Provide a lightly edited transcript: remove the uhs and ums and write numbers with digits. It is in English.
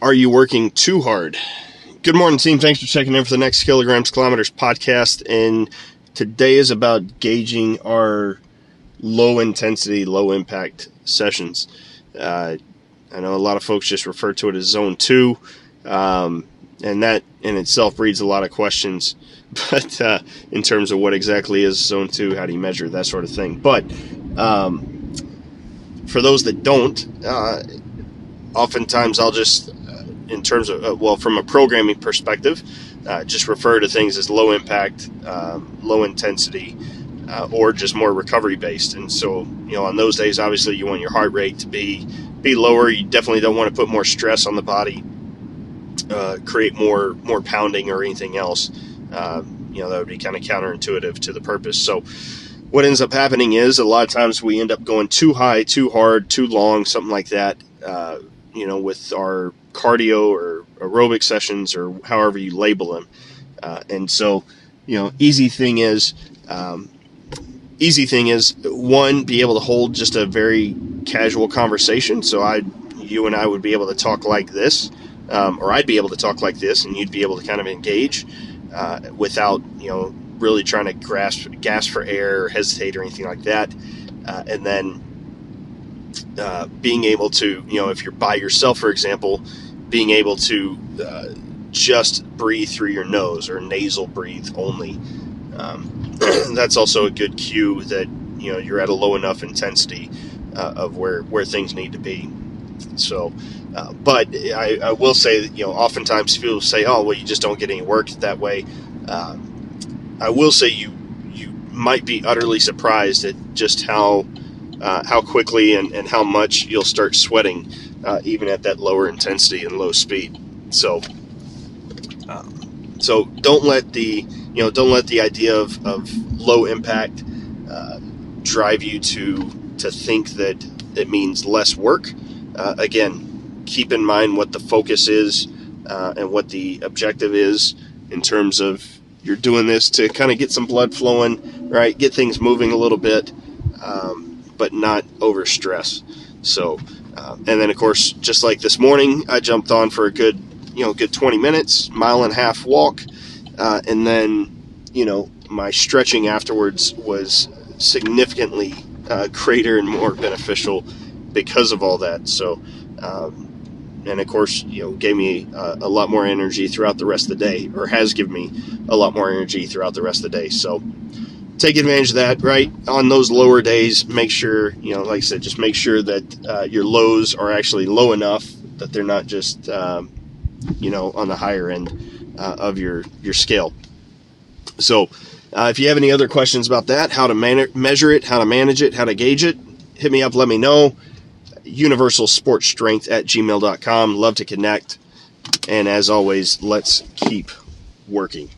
Are you working too hard? Good morning, team. Thanks for checking in for the Next Kilograms Kilometers podcast. And today is about gauging our low intensity, low impact sessions. I know a lot of folks just refer to it as zone 2. And that in itself breeds a lot of questions. But in terms of what exactly is zone 2, how do you measure that sort of thing? But for those that don't, oftentimes I'll just, in terms of, from a programming perspective, just refer to things as low impact, low intensity, or just more recovery based. And so, on those days, obviously you want your heart rate to be lower. You definitely don't want to put more stress on the body, create more pounding or anything else. That would be kind of counterintuitive to the purpose. So what ends up happening is a lot of times we end up going too high, too hard, too long, something like that, with our cardio or aerobic sessions or however you label them. And so, easy thing is, one, be able to hold just a very casual conversation. So you and I would be able to talk like this, or I'd be able to talk like this, and you'd be able to kind of engage without, really trying to gasp for air or hesitate or anything like that. And then being able to, if you're by yourself, for example, being able to just breathe through your nose or nasal breathe only. That's also a good cue that, you're at a low enough intensity of where things need to be. So, but I will say that, oftentimes people say, oh, well, you just don't get any work that way. I will say you might be utterly surprised at just how quickly and how much you'll start sweating, even at that lower intensity and low speed. So don't let the idea of low impact drive you to think that it means less work. Again, keep in mind what the focus is and what the objective is in terms of you're doing this to kind of get some blood flowing, right? Get things moving a little bit, but not over stress. So, and then of course, just like this morning, I jumped on for a good 20 minutes, 1.5 mile walk. And then, my stretching afterwards was significantly greater and more beneficial because of all that. So, and of course, gave me a lot more energy throughout the rest of the day, or has given me a lot more energy throughout the rest of the day. So take advantage of that, right? On those lower days, make sure, like I said, just make sure that your lows are actually low enough that they're not just, on the higher end of your scale. So if you have any other questions about that, how to measure it, how to manage it, how to gauge it, hit me up, let me know. universalsportstrength@gmail.com. Love to connect. And as always, let's keep working.